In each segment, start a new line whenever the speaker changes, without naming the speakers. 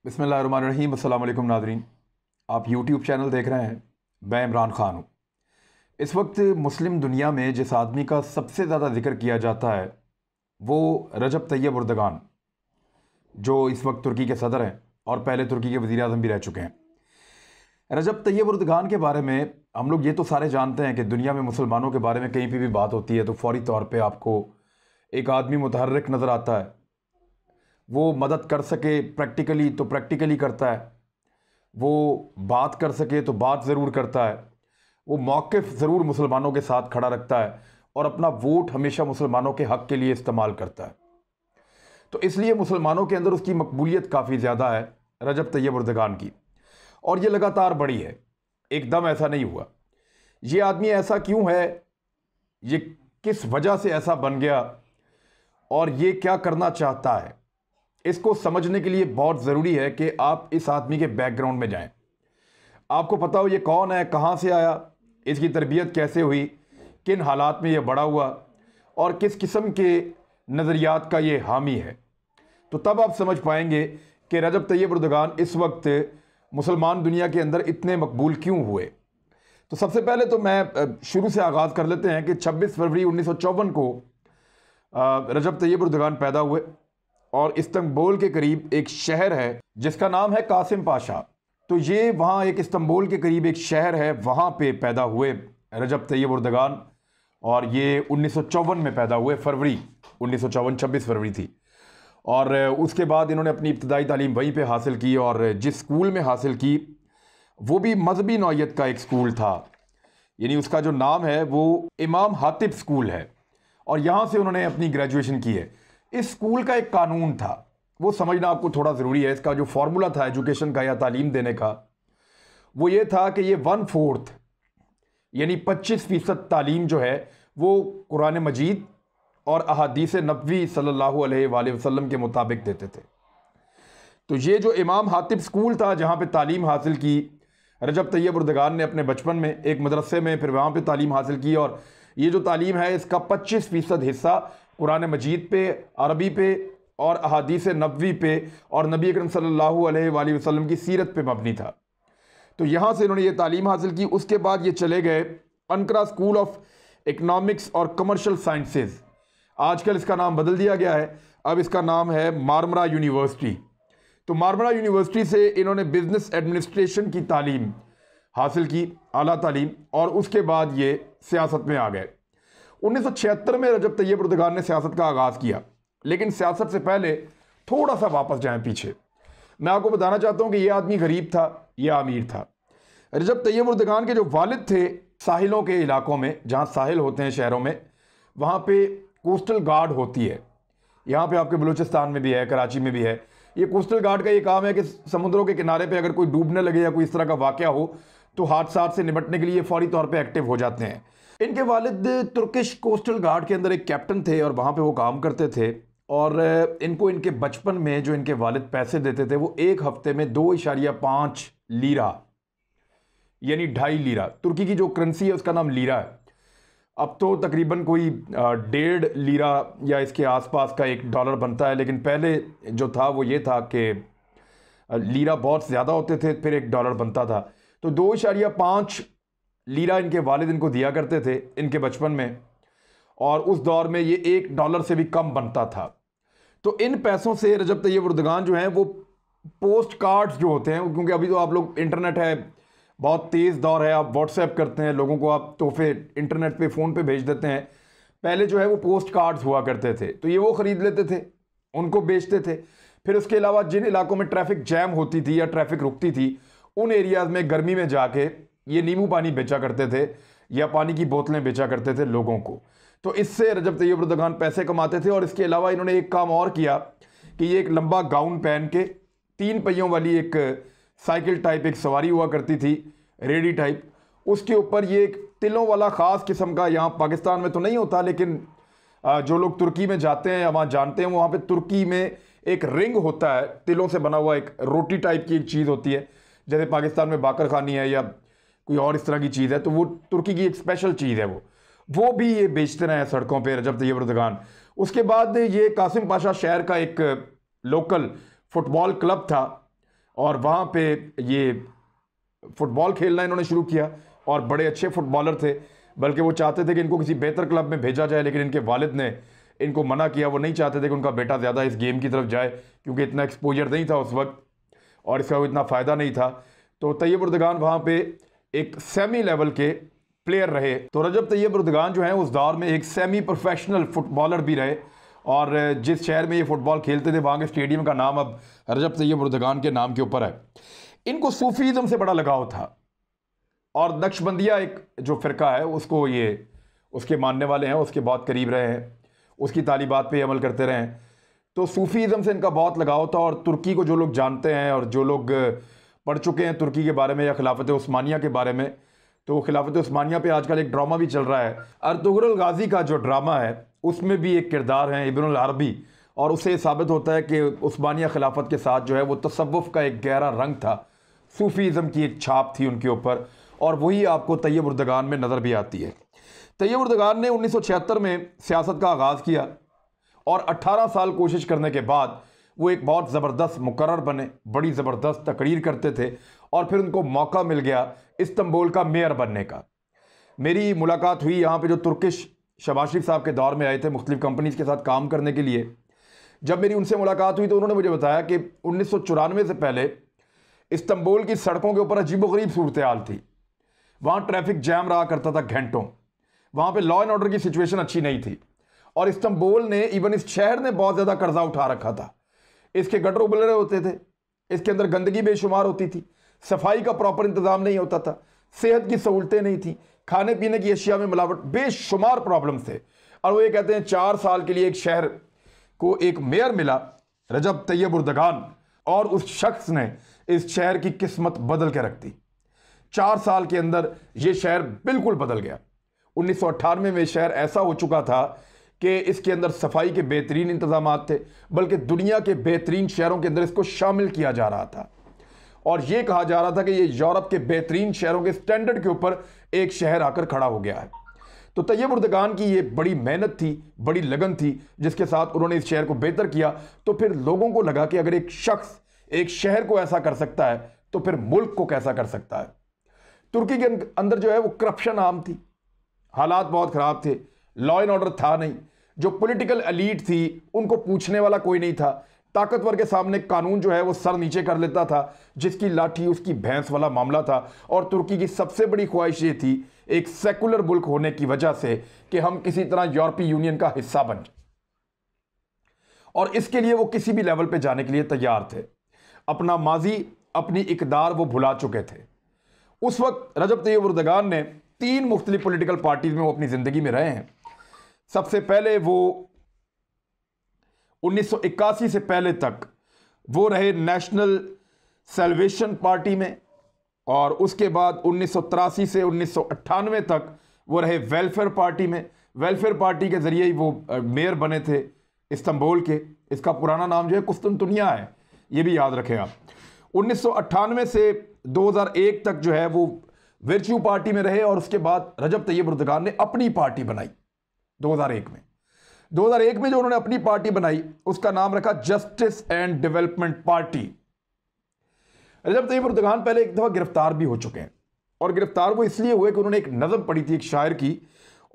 बिस्मिल्लाहिर्रहमानिर्रहीम। अस्सलाम वालेकुम नाज़रीन, आप यूट्यूब चैनल देख रहे हैं। मैं इमरान ख़ान हूँ। इस वक्त मुस्लिम दुनिया में जिस आदमी का सबसे ज़्यादा जिक्र किया जाता है वो रजब तैयब उर्दगान, जो इस वक्त तुर्की के सदर हैं और पहले तुर्की के वज़ीर आज़म भी रह चुके हैं। रजब तैयब उर्दगान के बारे में हम लोग ये तो सारे जानते हैं कि दुनिया में मुसलमानों के बारे में कहीं पर भी बात होती है तो फ़ौरी तौर पर आपको एक आदमी मुतहर्रिक नज़र आता है। वो मदद कर सके प्रैक्टिकली तो प्रैक्टिकली करता है, वो बात कर सके तो बात ज़रूर करता है, वो मौक़िफ़ ज़रूर मुसलमानों के साथ खड़ा रखता है और अपना वोट हमेशा मुसलमानों के हक़ के लिए इस्तेमाल करता है। तो इसलिए मुसलमानों के अंदर उसकी मकबूलियत काफ़ी ज़्यादा है रजब तैयब उर्दगान की, और ये लगातार बढ़ी है, एकदम ऐसा नहीं हुआ। ये आदमी ऐसा क्यों है, ये किस वजह से ऐसा बन गया और ये क्या करना चाहता है, इसको समझने के लिए बहुत ज़रूरी है कि आप इस आदमी के बैकग्राउंड में जाएं। आपको पता हो ये कौन है, कहाँ से आया, इसकी तरबियत कैसे हुई, किन हालात में ये बड़ा हुआ और किस किस्म के नज़रियात का ये हामी है। तो तब आप समझ पाएंगे कि रजब तैयब उर्दगान इस वक्त मुसलमान दुनिया के अंदर इतने मकबूल क्यों हुए। तो सबसे पहले तो मैं शुरू से आगाज़ कर लेते हैं कि 26 फरवरी 1954 को रजब तैयब उर्दगान पैदा हुए और इस्तंबुल के करीब एक शहर है जिसका नाम है कासिम पाशा। तो ये वहाँ एक इस्तंबुल के करीब एक शहर है, वहाँ पे पैदा हुए रजब तैयब उर्दगान, और ये 1954 में पैदा हुए, फरवरी 1954, 26 फरवरी थी। और उसके बाद इन्होंने अपनी इब्तदाई तालीम वहीं पे हासिल की, और जिस स्कूल में हासिल की वो भी मजहबी नौइयत का एक स्कूल था, यानी उसका जो नाम है वो इमाम हातिब स्कूल है, और यहाँ से उन्होंने अपनी ग्रेजुएशन की है। इस स्कूल का एक कानून था, वो समझना आपको थोड़ा ज़रूरी है। इसका जो फार्मूला था एजुकेशन का या तालीम देने का, वो ये था कि ये 1/4 यानी 25% तालीम जो है वो कुरान मजीद और अहादीस नबवी सल्लल्लाहु अलैहि वसल्लम के मुताबिक देते थे। तो ये जो इमाम हातिब स्कूल था जहाँ पे तालीम हासिल की रजब तैयब उर्दगान ने अपने बचपन में एक मदरसे में, फिर वहाँ पे तालीम हासिल की, और ये जो तालीम है इसका 25% हिस्सा कुरान मजीद पे, अरबी पे और अहादीस नबवी पे और नबी अकरम सल्लल्लाहु अलैहि वसल्लम की सीरत पे मबनी था। तो यहाँ से इन्होंने ये तालीम हासिल की। उसके बाद ये चले गए अनकरा स्कूल ऑफ इकनॉमिक्स और कमर्शियल साइंसेज, आजकल इसका नाम बदल दिया गया है, अब इसका नाम है मारमरा यूनिवर्सिटी। तो मारमरा यूनिवर्सिटी से इन्होंने बिजनेस एडमिनिस्ट्रेशन की तालीम हासिल की, आला तालीम, और उसके बाद ये सियासत में आ गए। 1976 में रजब तैयब उर्दगान ने सियासत का आगाज़ किया, लेकिन सियासत से पहले थोड़ा सा वापस जाएं पीछे। मैं आपको बताना चाहता हूं कि यह आदमी गरीब था या अमीर था। रजब तैयब उर्दगान के जो वालिद थे, साहिलों के इलाकों में, जहां साहिल होते हैं शहरों में, वहां पे कोस्टल गार्ड होती है। यहाँ पे आपके बलूचिस्तान में भी है, कराची में भी है। ये कोस्टल गार्ड का ये काम है कि समुद्रों के किनारे पे अगर कोई डूबने लगे या कोई इस तरह का वाकया हो तो हादसात से निपटने के लिए फौरी तौर पे एक्टिव हो जाते हैं। इनके वालिद तुर्किश कोस्टल गार्ड के अंदर एक कैप्टन थे और वहाँ पे वो काम करते थे, और इनको इनके बचपन में जो इनके वालिद पैसे देते थे वो एक हफ्ते में 2.5 लीरा यानी 2.5 लीरा, तुर्की की जो करेंसी है उसका नाम लीरा है। अब तो तकरीबन कोई 1.5 लीरा या इसके आसपास का $1 बनता है, लेकिन पहले जो था वो ये था कि लीरा बहुत ज़्यादा होते थे, फिर $1 बनता था। तो 2.5 लीरा इनके वालिद इनको दिया करते थे इनके बचपन में, और उस दौर में ये $1 से भी कम बनता था। तो इन पैसों से रजब तैयब उर्दगान जो हैं वो पोस्ट कार्ड्स जो होते हैं, क्योंकि अभी तो आप लोग इंटरनेट है, बहुत तेज़ दौर है, आप व्हाट्सएप करते हैं, लोगों को आप तोहफे इंटरनेट पे फ़ोन पे भेज देते हैं। पहले जो है वो पोस्ट कार्ड्स हुआ करते थे, तो ये वो ख़रीद लेते थे, उनको बेचते थे। फिर उसके अलावा जिन इलाकों में ट्रैफिक जैम होती थी या ट्रैफिक रुकती थी, उन एरियाज़ में गर्मी में जाके ये नींबू पानी बेचा करते थे या पानी की बोतलें बेचा करते थे लोगों को। तो इससे रजब तैयब उर्दगान पैसे कमाते थे। और इसके अलावा इन्होंने एक काम और किया कि ये एक लंबा गाउन पहन के 3 पहियों वाली एक साइकिल टाइप एक सवारी हुआ करती थी, रेडी टाइप, उसके ऊपर ये एक तिलों वाला ख़ास किस्म का, यहाँ पाकिस्तान में तो नहीं होता लेकिन जो लोग तुर्की में जाते हैं या वहाँ जानते हैं, वहाँ पे तुर्की में एक रिंग होता है, तिलों से बना हुआ एक रोटी टाइप की एक चीज़ होती है, जैसे पाकिस्तान में बाकर खानी है या कोई और इस तरह की चीज़ है, तो वो तुर्की की एक स्पेशल चीज़ है, वो भी ये बेचते रहे सड़कों पे रजब तैयब उर्दगान। उसके बाद ये कासिम पाशा शहर का एक लोकल फुटबॉल क्लब था, और वहाँ पे ये फुटबॉल खेलना इन्होंने शुरू किया और बड़े अच्छे फुटबॉलर थे, बल्कि वो चाहते थे कि इनको किसी बेहतर क्लब में भेजा जाए, लेकिन इनके वालिद ने इनको मना किया। वो नहीं चाहते थे कि उनका बेटा ज़्यादा इस गेम की तरफ जाए, क्योंकि इतना एक्सपोजर नहीं था उस वक्त और इसका इतना फ़ायदा नहीं था। तो तैयब उर्दगान वहाँ पे एक सेमी लेवल के प्लेयर रहे। तो रजब तैयब उर्दगान जो है उस दौर में एक सेमी प्रोफेशनल फुटबॉलर भी रहे, और जिस शहर में ये फुटबॉल खेलते थे वहाँ के स्टेडियम का नाम अब रजब तैयब उर्दगान के नाम के ऊपर है। इनको सूफीज़म से बड़ा लगाव था, और नक्शबंदिया एक जो फ़िरका है उसको ये उसके मानने वाले हैं, उसके बहुत करीब रहे हैं, उसकी तालीबात पे अमल करते रहे हैं। तो सूफीज़म से इनका बहुत लगाव था। और तुर्की को जो लोग जानते हैं और जो लोग पढ़ चुके हैं तुर्की के बारे में या खिलाफत उस्मानिया के बारे में, तो खिलाफत उस्मानिया पे आजकल एक ड्रामा भी चल रहा है। अर्तुगरुल गाजी का जो ड्रामा है उसमें भी एक किरदार है इब्नुल अरबी, और उससे साबित होता है कि उस्मानिया खिलाफत के साथ जो है वो तसव्वुफ़ का एक गहरा रंग था, सूफीज़म की एक छाप थी उनके ऊपर, और वही आपको तैयब उर्दगान में नज़र भी आती है। तैयब उर्दगान ने 1976 में सियासत का आगाज़ किया, और 18 साल कोशिश करने के बाद वो एक बहुत ज़बरदस्त मुकर्रर बने, बड़ी ज़बरदस्त तकरीर करते थे, और फिर उनको मौका मिल गया इस्तांबुल का मेयर बनने का। मेरी मुलाकात हुई यहाँ पे जो तुर्किश शहबाज शरीफ साहब के दौर में आए थे मुख्तलिफ़ कंपनीज़ के साथ काम करने के लिए। जब मेरी उनसे मुलाकात हुई तो उन्होंने मुझे बताया कि 1994 से पहले इस्तांबुल की सड़कों के ऊपर अजीबोगरीब सूरत हाल थी। वहाँ ट्रैफिक जैम रहा करता था घंटों, वहाँ पे लॉ एंड ऑर्डर की सिचुएशन अच्छी नहीं थी, और इस्तांबुल ने, इवन इस शहर ने बहुत ज़्यादा कर्जा उठा रखा था। इसके गटर उबल रहे होते थे, इसके अंदर गंदगी बेशुमार होती थी, सफाई का प्रॉपर इंतज़ाम नहीं होता था, सेहत की सहूलतें नहीं थी, खाने पीने की अशिया में मिलावट, बेशुमार प्रॉब्लम थे। और वो ये कहते हैं 4 साल के लिए एक शहर को एक मेयर मिला, रजब तैयब उर्दगान, और उस शख्स ने इस शहर की किस्मत बदल के रख दी। 4 साल के अंदर ये शहर बिल्कुल बदल गया। 1998 में शहर ऐसा हो चुका था कि इसके अंदर सफाई के बेहतरीन इंतजाम थे, बल्कि दुनिया के बेहतरीन शहरों के अंदर इसको शामिल किया जा रहा था, और यह कहा जा रहा था कि ये यूरोप के बेहतरीन शहरों के स्टैंडर्ड के ऊपर एक शहर आकर खड़ा हो गया है। तो तैयब उर्दगान की ये बड़ी मेहनत थी, बड़ी लगन थी, जिसके साथ उन्होंने इस शहर को बेहतर किया। तो फिर लोगों को लगा कि अगर एक शख्स एक शहर को ऐसा कर सकता है तो फिर मुल्क को कैसा कर सकता है। तुर्की के अंदर जो है वो करप्शन आम थी, हालात बहुत ख़राब थे, लॉ एंड ऑर्डर था नहीं, जो पॉलिटिकल एलीट थी उनको पूछने वाला कोई नहीं था, ताकतवर के सामने कानून जो है वो सर नीचे कर लेता था, जिसकी लाठी उसकी भैंस वाला मामला था। और तुर्की की सबसे बड़ी ख्वाहिश ये थी, एक सेकुलर मुल्क होने की वजह से, कि हम किसी तरह यूरोपीय यूनियन का हिस्सा बन जाए, और इसके लिए वो किसी भी लेवल पे जाने के लिए तैयार थे। अपना माजी, अपनी इकदार वो भुला चुके थे। उस वक्त रजब तैयब उर्दगान ने 3 मुख्तलिफ पॉलिटिकल पार्टीज में वो अपनी ज़िंदगी में रहे हैं। सबसे पहले वो 1981 से पहले तक वो रहे नेशनल सैल्वेशन पार्टी में, और उसके बाद 1983 से 1998 तक वो रहे वेलफेयर पार्टी में। वेलफेयर पार्टी के ज़रिए ही वो मेयर बने थे इस्तांबुल के। इसका पुराना नाम जो है कुस्तुनतुनिया है, ये भी याद रखें आप। 1998 से 2001 तक जो है वो वर्च्यू पार्टी में रहे, और उसके बाद रजब तैयब उर्दगान ने अपनी पार्टी बनाई 2001 में। 2001 में जो उन्होंने अपनी पार्टी बनाई उसका नाम रखा जस्टिस एंड डेवलपमेंट पार्टी। रजब तैयब उर्दगान पहले एक दफ़ा गिरफ्तार भी हो चुके हैं, और गिरफ्तार वो इसलिए हुए कि उन्होंने एक नज़म पढ़ी थी एक शायर की,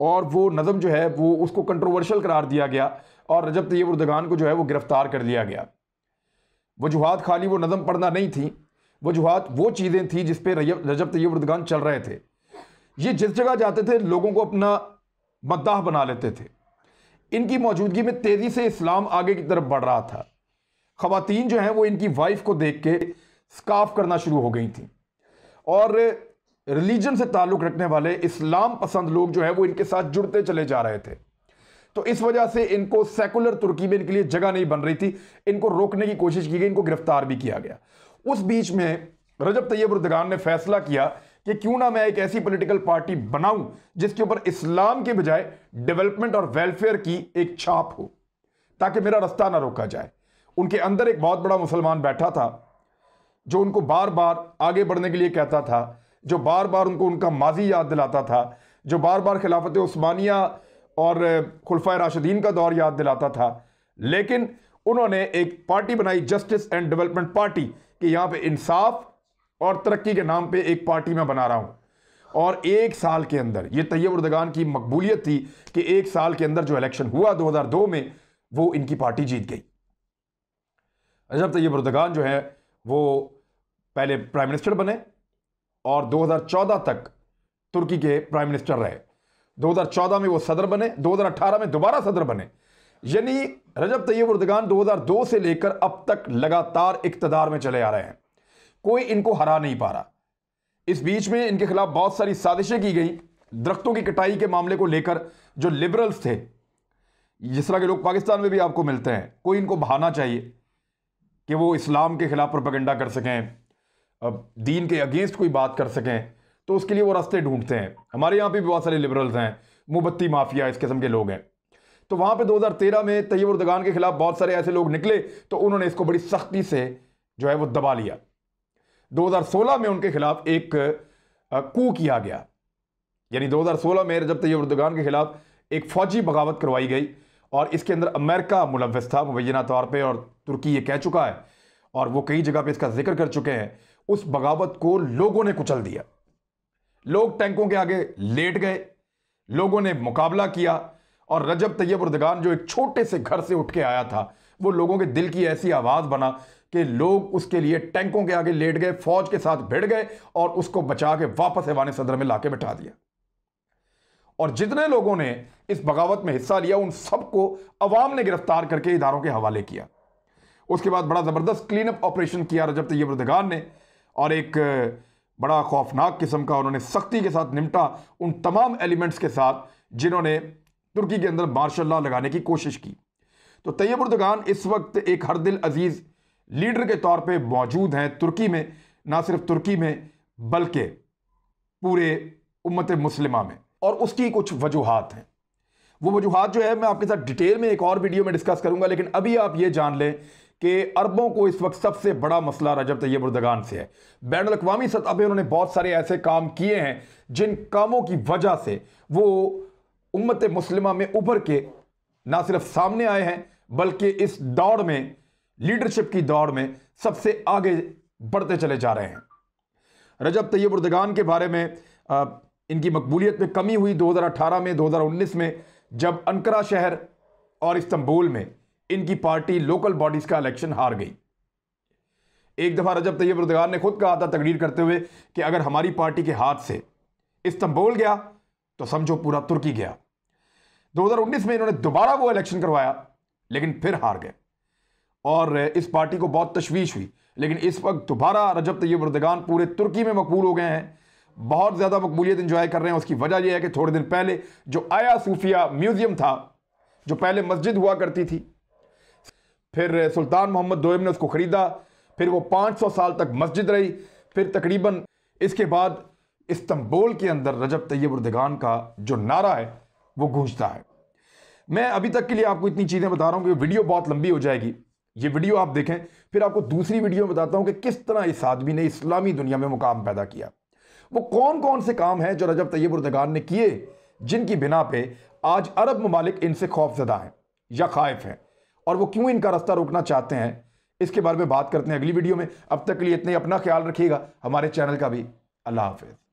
और वो नज़म जो है वो उसको कंट्रोवर्शियल करार दिया गया, और रजब तैयब उर्दगान को जो है वो गिरफ्तार कर लिया गया। वजूहात खाली वो नज़म पढ़ना नहीं थी, वजूहात वो चीज़ें थी जिस पे रजब तैयब उर्दगान चल रहे थे। ये जिस जगह जाते थे लोगों को अपना मद्दाह बना लेते थे। इनकी मौजूदगी में तेज़ी से इस्लाम आगे की तरफ बढ़ रहा था। ख़वातीन जो हैं वो इनकी वाइफ को देख के स्काफ करना शुरू हो गई थी, और रिलीजन से ताल्लुक़ रखने वाले इस्लाम पसंद लोग जो है वो इनके साथ जुड़ते चले जा रहे थे। तो इस वजह से इनको सेकुलर तुर्की में इनके लिए जगह नहीं बन रही थी, इनको रोकने की कोशिश की गई, इनको गिरफ्तार भी किया गया। उस बीच में रजब तैयब उर्दगान ने फैसला किया कि क्यों ना मैं एक ऐसी पॉलिटिकल पार्टी बनाऊं जिसके ऊपर इस्लाम के बजाय डेवलपमेंट और वेलफेयर की एक छाप हो, ताकि मेरा रास्ता ना रोका जाए। उनके अंदर एक बहुत बड़ा मुसलमान बैठा था जो उनको बार बार आगे बढ़ने के लिए कहता था, जो बार बार उनको उनका माजी याद दिलाता था, जो बार बार खिलाफत उस्मानिया और खुलफाए राशिदीन का दौर याद दिलाता था। लेकिन उन्होंने एक पार्टी बनाई जस्टिस एंड डेवलपमेंट पार्टी, कि यहाँ पे इंसाफ और तरक्की के नाम पे एक पार्टी मैं बना रहा हूँ। और एक साल के अंदर ये तैयब उर्दगान की मकबूलियत थी कि एक साल के अंदर जो इलेक्शन हुआ 2002 में, वो इनकी पार्टी जीत गई। रजब तैयब उर्दगान जो है वो पहले प्राइम मिनिस्टर बने और 2014 तक तुर्की के प्राइम मिनिस्टर रहे। 2014 में वो सदर बने, 2018 में दोबारा सदर बने। यानी रजब तैयब उर्दगान 2002 से लेकर अब तक लगातार इक्तदार में चले आ रहे हैं, कोई इनको हरा नहीं पा रहा। इस बीच में इनके खिलाफ बहुत सारी साजिशें की गई, दरख्तों की कटाई के मामले को लेकर। जो लिबरल्स थे, जिस तरह के लोग पाकिस्तान में भी आपको मिलते हैं, कोई इनको बहाना चाहिए कि वो इस्लाम के खिलाफ प्रोपेगेंडा कर सकें, दीन के अगेंस्ट कोई बात कर सकें, तो उसके लिए वो रास्ते ढूंढते हैं। हमारे यहाँ पे भी बहुत सारे लिबरल्स हैं, मुबत्ती माफिया इस किस्म के लोग हैं। तो वहाँ पे 2013 में तैयब उर्दगान के खिलाफ बहुत सारे ऐसे लोग निकले, तो उन्होंने इसको बड़ी सख्ती से जो है वो दबा लिया। 2016 में उनके खिलाफ एक कू किया गया, यानी 2016 में रजब तैयब उर्दगान के खिलाफ एक फौजी बगावत करवाई गई और इसके अंदर अमेरिका मुलव्वस था मुबैना तौर पे, और तुर्की ये कह चुका है और वो कई जगह पे इसका जिक्र कर चुके हैं। उस बगावत को लोगों ने कुचल दिया, लोग टैंकों के आगे लेट गए, लोगों ने मुकाबला किया और रजब तैयब उर्दगान जो एक छोटे से घर से उठ के आया था, वो लोगों के दिल की ऐसी आवाज बना कि लोग उसके लिए टैंकों के आगे लेट गए, फौज के साथ भिड़ गए और उसको बचा के वापस ऐवान सदर में लाके बैठा दिया। और जितने लोगों ने इस बगावत में हिस्सा लिया उन सबको अवाम ने गिरफ्तार करके इदारों के हवाले किया। उसके बाद बड़ा जबरदस्त क्लीन अप ऑपरेशन किया रजब तैयब उर्दगान ने और एक बड़ा खौफनाक किस्म का उन्होंने सख्ती के साथ निपटा उन तमाम एलिमेंट्स के साथ जिन्होंने तुर्की के अंदर मार्शल लॉ लगाने की कोशिश की। तो तैयब उर्दगान इस वक्त एक हर दिल अजीज लीडर के तौर पे मौजूद हैं तुर्की में, ना सिर्फ तुर्की में बल्कि पूरे उम्मत मुस्लिमा में। और उसकी कुछ वजूहात हैं, वो वजूहात जो है मैं आपके साथ डिटेल में एक और वीडियो में डिस्कस करूंगा, लेकिन अभी आप ये जान लें कि अरबों को इस वक्त सबसे बड़ा मसला रजब तैयब उर्दगान से है। बैनुल अक़वामी सतह पे उन्होंने बहुत सारे ऐसे काम किए हैं जिन कामों की वजह से वो उम्मत मुस्लिमा में उभर के ना सिर्फ सामने आए हैं बल्कि इस दौड़ में, लीडरशिप की दौड़ में सबसे आगे बढ़ते चले जा रहे हैं। रजब तैयब उर्दगान के बारे में इनकी मकबूलियत में कमी हुई 2018 में, 2019 में, जब अंकारा शहर और इस्तांबुल में इनकी पार्टी लोकल बॉडीज का इलेक्शन हार गई। एक दफा रजब तैयब उर्दगान ने खुद कहा था तकरीर करते हुए कि अगर हमारी पार्टी के हाथ से इस्तांबुल गया तो समझो पूरा तुर्की गया। 2019 में इन्होंने दोबारा वो इलेक्शन करवाया लेकिन फिर हार गए और इस पार्टी को बहुत तशवीश हुई। लेकिन इस वक्त दोबारा रजब तैयब उर्दगान पूरे तुर्की में मकबूल हो गए हैं, बहुत ज़्यादा मकबूलियत एंजॉय कर रहे हैं। उसकी वजह यह है कि थोड़े दिन पहले जो आया सूफिया म्यूजियम था, जो पहले मस्जिद हुआ करती थी, फिर सुल्तान मोहम्मद दोयम ने उसको ख़रीदा, फिर वो 500 साल तक मस्जिद रही, फिर तकरीबन इसके बाद इस्तांबुल के अंदर रजब तैयब उर्दगान का जो नारा है वो गूंजता है। मैं अभी तक के लिए आपको इतनी चीज़ें बता रहा हूँ कि वीडियो बहुत लंबी हो जाएगी, ये वीडियो आप देखें, फिर आपको दूसरी वीडियो में बताता हूँ कि किस तरह इस आदमी ने इस्लामी दुनिया में मुकाम पैदा किया। वो कौन कौन से काम हैं जो रजब तैयब उर्दगान ने किए जिनकी बिना पे आज अरब ममालिक इनसे खौफजदा हैं या खाइफ हैं, और वो क्यों इनका रास्ता रोकना चाहते हैं, इसके बारे में बात करते हैं अगली वीडियो में। अब तक के लिए इतने, अपना ख्याल रखिएगा, हमारे चैनल का भी। अल्लाह हाफिज़।